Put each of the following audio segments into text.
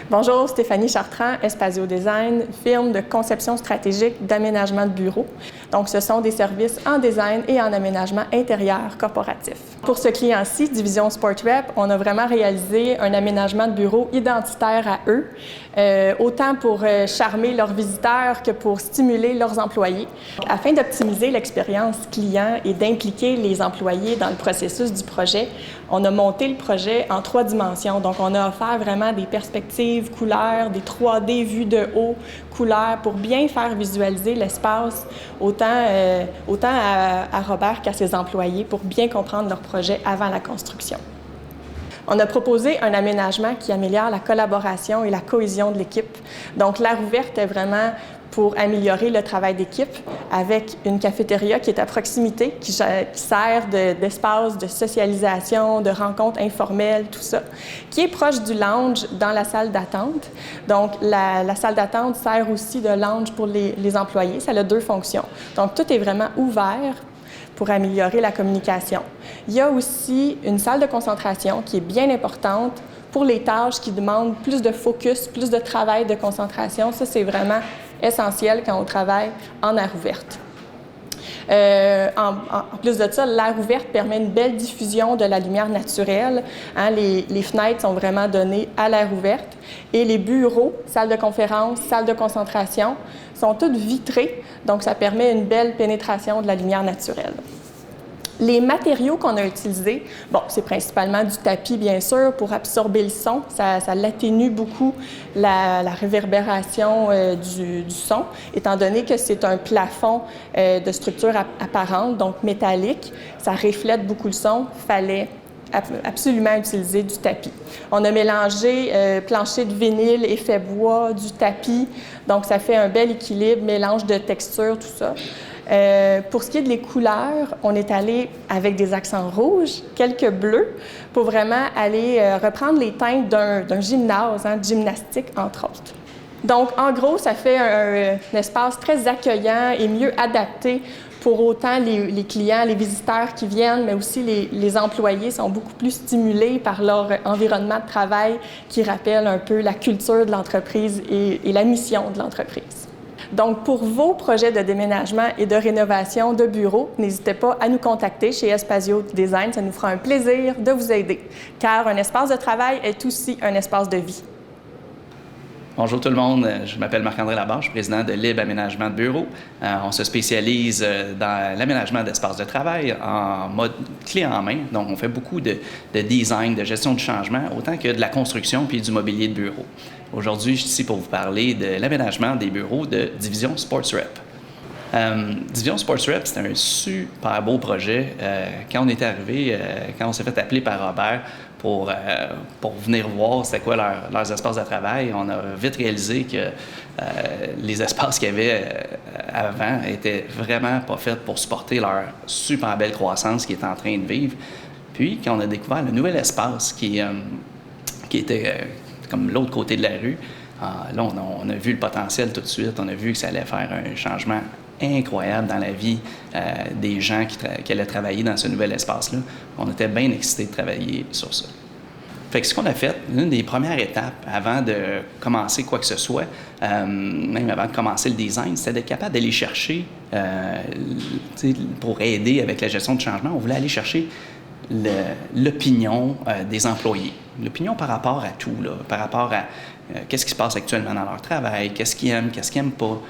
Bonjour, Stéphanie Chartrand, Espazio Design, firme de conception stratégique d'aménagement de bureaux. Donc, ce sont des services en design et en aménagement intérieur corporatif. Pour ce client-ci, Division SportRep, on a vraiment réalisé un aménagement de bureau identitaire à eux, autant pour charmer leurs visiteurs que pour stimuler leurs employés. Afin d'optimiser l'expérience client et d'impliquer les employés dans le processus du projet, on a monté le projet en 3 dimensions. Donc, on a offert vraiment des perspectives couleurs, des 3D vues de haut, couleurs, pour bien faire visualiser l'espace autant à Robert qu'à ses employés pour bien comprendre leur projet avant la construction. On a proposé un aménagement qui améliore la collaboration et la cohésion de l'équipe. Donc, l'aire ouverte est vraiment pour améliorer le travail d'équipe avec une cafétéria qui est à proximité, qui sert d'espace de socialisation, de rencontres informelles, tout ça, qui est proche du lounge dans la salle d'attente. Donc, la salle d'attente sert aussi de lounge pour les employés. Ça a 2 fonctions. Donc, tout est vraiment ouvert pour améliorer la communication. Il y a aussi une salle de concentration qui est bien importante pour les tâches qui demandent plus de focus, plus de travail de concentration. Ça, c'est vraiment essentiel quand on travaille en aire ouverte. En plus de ça, l'aire ouverte permet une belle diffusion de la lumière naturelle. Les fenêtres sont vraiment données à l'air ouverte et les bureaux, salles de conférence, salles de concentration sont toutes vitrées, donc ça permet une belle pénétration de la lumière naturelle. Les matériaux qu'on a utilisés, bon, c'est principalement du tapis, bien sûr, pour absorber le son. Ça l'atténue beaucoup la réverbération du son, étant donné que c'est un plafond de structure apparente, donc métallique. Ça reflète beaucoup le son. Fallait absolument utiliser du tapis. On a mélangé plancher de vinyle, effet bois, du tapis, donc ça fait un bel équilibre, mélange de textures, tout ça. Pour ce qui est des couleurs, on est allé avec des accents rouges, quelques bleus, pour vraiment aller reprendre les teintes d'un gymnase, de gymnastique, entre autres. Donc, en gros, ça fait un espace très accueillant et mieux adapté pour autant les clients, les visiteurs qui viennent, mais aussi les employés sont beaucoup plus stimulés par leur environnement de travail qui rappelle un peu la culture de l'entreprise et la mission de l'entreprise. Donc, pour vos projets de déménagement et de rénovation de bureaux, n'hésitez pas à nous contacter chez Espazio Design. Ça nous fera un plaisir de vous aider, car un espace de travail est aussi un espace de vie. Bonjour tout le monde, je m'appelle Marc-André Labarre, je suis président de Libre Aménagement de Bureau. On se spécialise dans l'aménagement d'espaces de travail en mode clé en main. Donc, on fait beaucoup de design, de gestion du changement, autant que de la construction puis du mobilier de bureau. Aujourd'hui, je suis ici pour vous parler de l'aménagement des bureaux de Division SportRep. Division SportRep, c'était un super beau projet. Quand on est arrivé, quand on s'est fait appeler par Robert pour venir voir c'était quoi leurs espaces de travail, on a vite réalisé que les espaces qu'il y avait avant étaient vraiment pas faits pour supporter leur super belle croissance qui est en train de vivre. Puis, quand on a découvert le nouvel espace qui était comme l'autre côté de la rue, là, on a vu le potentiel tout de suite. On a vu que ça allait faire un changement incroyable dans la vie des gens qui allaient travailler dans ce nouvel espace-là. On était bien excités de travailler sur ça. Fait que ce qu'on a fait, l'une des premières étapes avant de commencer quoi que ce soit, même avant de commencer le design, c'était d'être capable d'aller chercher, pour aider avec la gestion du changement, on voulait aller chercher l'opinion des employés. L'opinion par rapport à tout, là, par rapport à qu'est-ce qui se passe actuellement dans leur travail, qu'est-ce qu'ils aiment, qu'est-ce qu'ils n'aiment pas,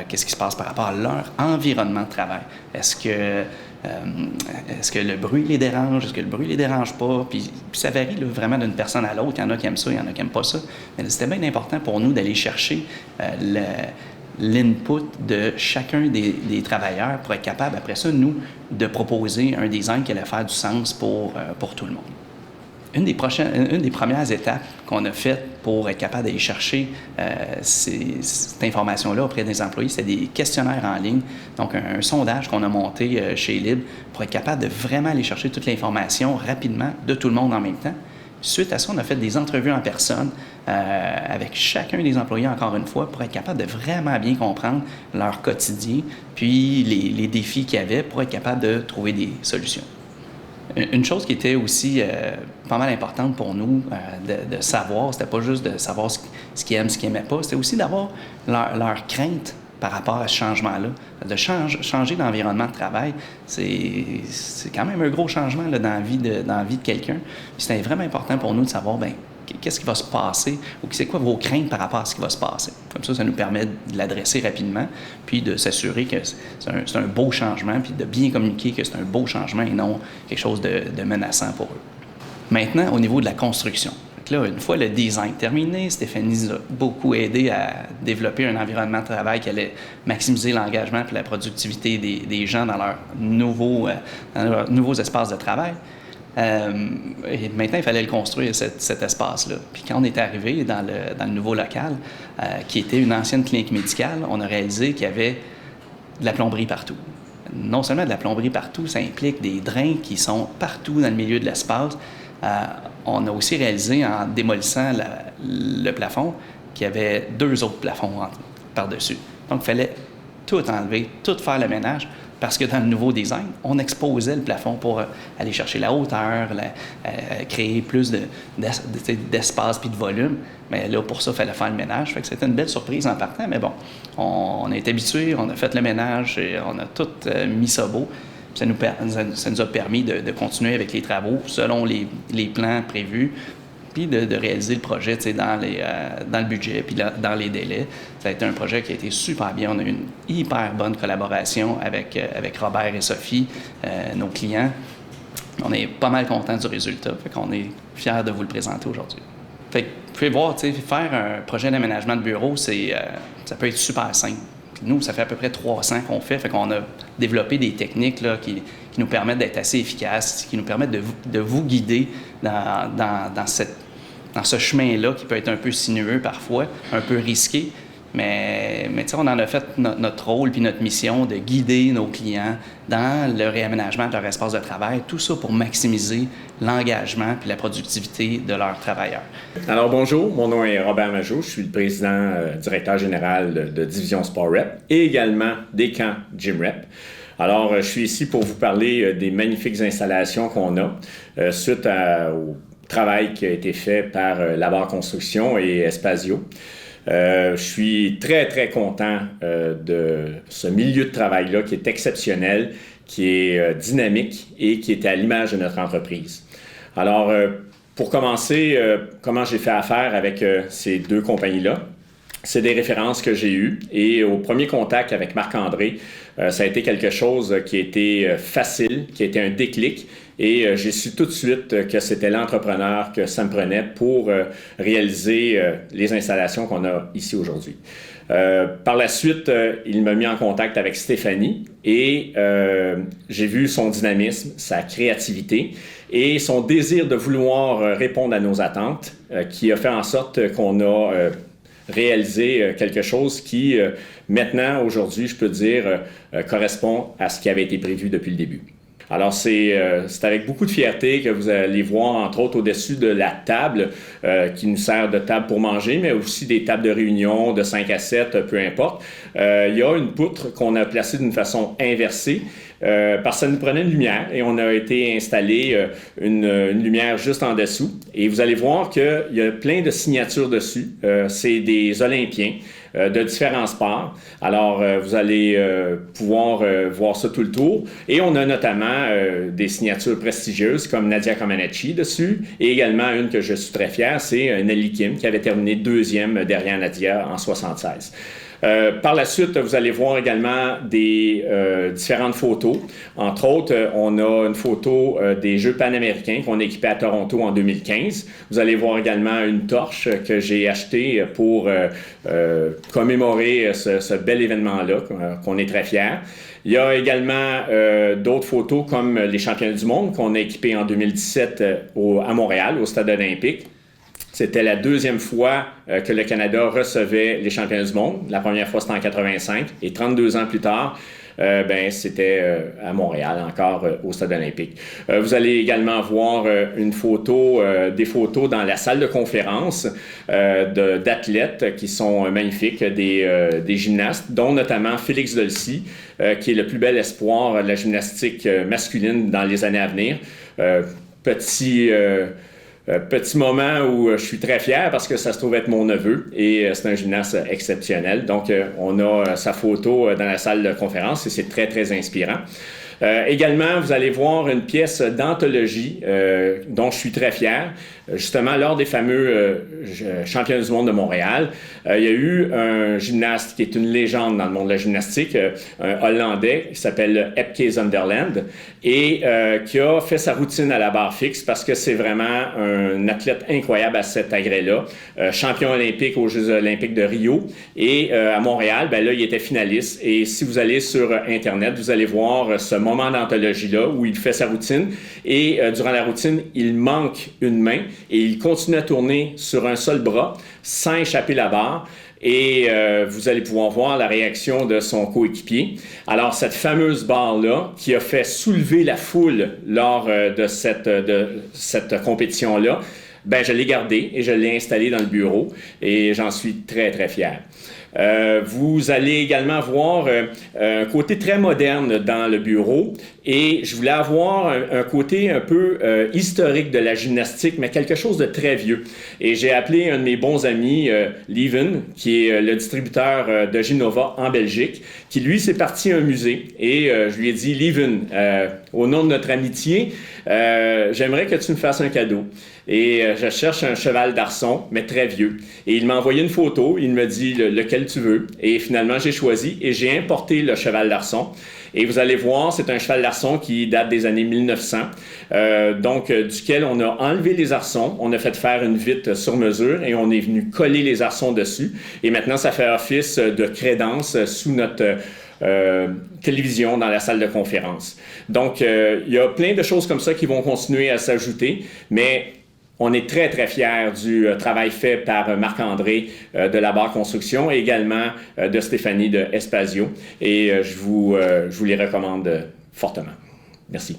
qu'est-ce qui se passe par rapport à leur environnement de travail. Est-ce que le bruit les dérange, est-ce que le bruit les dérange pas? Puis ça varie là, vraiment d'une personne à l'autre. Il y en a qui aiment ça, il y en a qui n'aiment pas ça. Mais c'était bien important pour nous d'aller chercher l'input de chacun des travailleurs pour être capable, après ça, nous, de proposer un design qui allait faire du sens pour tout le monde. Une des premières étapes qu'on a faites pour être capable d'aller chercher cette information-là auprès des employés, c'est des questionnaires en ligne, donc un sondage qu'on a monté chez Libre pour être capable de vraiment aller chercher toute l'information rapidement de tout le monde en même temps. Suite à ça, on a fait des entrevues en personne avec chacun des employés, encore une fois, pour être capable de vraiment bien comprendre leur quotidien, puis les défis qu'il y avait pour être capable de trouver des solutions. Une chose qui était aussi pas mal importante pour nous de savoir, c'était pas juste de savoir ce qu'ils aiment, ce qu'ils n'aimaient pas, c'était aussi d'avoir leur crainte par rapport à ce changement-là. De changer d'environnement de travail, c'est quand même un gros changement là, dans la vie de quelqu'un. Puis c'était vraiment important pour nous de savoir, bien, qu'est-ce qui va se passer ou c'est quoi vos craintes par rapport à ce qui va se passer. Comme ça nous permet de l'adresser rapidement, puis de s'assurer que c'est un beau changement, puis de bien communiquer que c'est un beau changement et non quelque chose de menaçant pour eux. Maintenant, au niveau de la construction. Là, une fois le design terminé, Stéphanie nous a beaucoup aidé à développer un environnement de travail qui allait maximiser l'engagement et la productivité des gens dans leurs nouveaux espaces de travail. Et maintenant, il fallait le construire, cet espace-là. Puis quand on est arrivé dans le nouveau local, qui était une ancienne clinique médicale, on a réalisé qu'il y avait de la plomberie partout. Non seulement de la plomberie partout, ça implique des drains qui sont partout dans le milieu de l'espace. On a aussi réalisé, en démolissant le plafond, qu'il y avait 2 autres plafonds par-dessus. Donc, il fallait tout enlever, tout faire le ménage, parce que dans le nouveau design, on exposait le plafond pour aller chercher la hauteur, créer plus d'espace puis de volume. Mais là, pour ça, il fallait faire le ménage. Fait que c'était une belle surprise en partant, mais bon, on est habitué, on a fait le ménage, et on a tout mis ça beau. Ça nous a permis de continuer avec les travaux selon les plans prévus, puis de réaliser le projet dans le budget, puis dans les délais. Ça a été un projet qui a été super bien. On a eu une hyper bonne collaboration avec Robert et Sophie, nos clients. On est pas mal contents du résultat, fait qu'on est fiers de vous le présenter aujourd'hui. Fait que vous pouvez voir, faire un projet d'aménagement de bureau, ça peut être super simple. Nous, ça fait à peu près 300 qu'on fait qu'on a développé des techniques là, qui nous permettent d'être assez efficaces, qui nous permettent de vous guider dans ce chemin-là qui peut être un peu sinueux parfois, un peu risqué. Mais on en a fait notre rôle puis notre mission de guider nos clients dans le réaménagement de leur espace de travail, tout ça pour maximiser l'engagement puis la productivité de leurs travailleurs. Alors bonjour, mon nom est Robert Majot, je suis le président directeur général de Division Sport Rep et également des camps Gym Rep. Alors je suis ici pour vous parler des magnifiques installations qu'on a suite au travail qui a été fait par Labar Construction et Espasio. Je suis très, très content de ce milieu de travail-là qui est exceptionnel, qui est dynamique et qui est à l'image de notre entreprise. Alors, pour commencer, comment j'ai fait affaire avec ces 2 compagnies-là? C'est des références que j'ai eues et au premier contact avec Marc-André, ça a été quelque chose qui a été facile, qui a été un déclic et j'ai su tout de suite que c'était l'entrepreneur que ça me prenait pour réaliser les installations qu'on a ici aujourd'hui. Par la suite, il m'a mis en contact avec Stéphanie et j'ai vu son dynamisme, sa créativité et son désir de vouloir répondre à nos attentes qui a fait en sorte qu'on a réaliser quelque chose qui, maintenant, aujourd'hui, je peux dire, correspond à ce qui avait été prévu depuis le début. Alors, c'est avec beaucoup de fierté que vous allez voir, entre autres, au-dessus de la table qui nous sert de table pour manger, mais aussi des tables de réunion de 5 à 7, peu importe. Il y a une poutre qu'on a placée d'une façon inversée parce que ça nous prenait une lumière et on a été installé une lumière juste en dessous. Et vous allez voir qu'il y a plein de signatures dessus. C'est des Olympiens de différents sports. Alors, vous allez pouvoir voir ça tout le tour. Et on a notamment des signatures prestigieuses comme Nadia Comaneci dessus et également une que je suis très fier, c'est Nelly Kim qui avait terminé 2e derrière Nadia en 76. Par la suite, vous allez voir également des différentes photos. Entre autres, on a une photo des Jeux panaméricains qu'on a équipés à Toronto en 2015. Vous allez voir également une torche que j'ai achetée pour commémorer ce bel événement-là, qu'on est très fiers. Il y a également d'autres photos comme les championnats du monde qu'on a équipés en 2017 à Montréal, au Stade olympique. C'était la deuxième fois que le Canada recevait les championnats du monde. La première fois, c'était en 85. Et 32 ans plus tard, c'était à Montréal, encore au Stade olympique. Vous allez également voir des photos dans la salle de conférence d'athlètes qui sont magnifiques, des gymnastes, dont notamment Félix Dolcy, qui est le plus bel espoir de la gymnastique masculine dans les années à venir. Petit moment où je suis très fier parce que ça se trouve être mon neveu et c'est un gymnaste exceptionnel. Donc, on a sa photo dans la salle de conférence et c'est très, très inspirant. Également, vous allez voir une pièce d'anthologie dont je suis très fier. Justement, lors des fameux championnats du monde de Montréal, il y a eu un gymnaste qui est une légende dans le monde de la gymnastique, un Hollandais qui s'appelle Epke Zonderland et qui a fait sa routine à la barre fixe parce que c'est vraiment un athlète incroyable à cet agrès-là. Champion olympique aux Jeux olympiques de Rio et à Montréal, là, il était finaliste. Et si vous allez sur Internet, vous allez voir ce moment d'anthologie-là où il fait sa routine et durant la routine, il manque une main et il continue à tourner sur un seul bras sans échapper la barre. Et vous allez pouvoir voir la réaction de son coéquipier. Alors, cette fameuse barre-là, qui a fait soulever la foule lors de cette compétition-là, je l'ai gardée et je l'ai installée dans le bureau et j'en suis très, très fier. Vous allez également voir un côté très moderne dans le bureau et je voulais avoir un côté un peu historique de la gymnastique, mais quelque chose de très vieux. Et j'ai appelé un de mes bons amis, Lieven, qui est le distributeur de Genova en Belgique, qui lui s'est parti à un musée et je lui ai dit, Lieven, au nom de notre amitié, j'aimerais que tu me fasses un cadeau. Et je cherche un cheval d'arçon, mais très vieux. Et il m'a envoyé une photo, il me dit lequel tu veux. Et finalement, j'ai choisi et j'ai importé le cheval d'arçon. Et vous allez voir, c'est un cheval d'arçon qui date des années 1900, duquel on a enlevé les arçons, on a fait faire une vitre sur mesure et on est venu coller les arçons dessus. Et maintenant, ça fait office de crédence sous notre télévision dans la salle de conférence. Donc, il y a plein de choses comme ça qui vont continuer à s'ajouter, mais on est très, très fiers du travail fait par Marc-André de la Barre Construction et également de Stéphanie de Espasio. Et je vous les recommande fortement. Merci.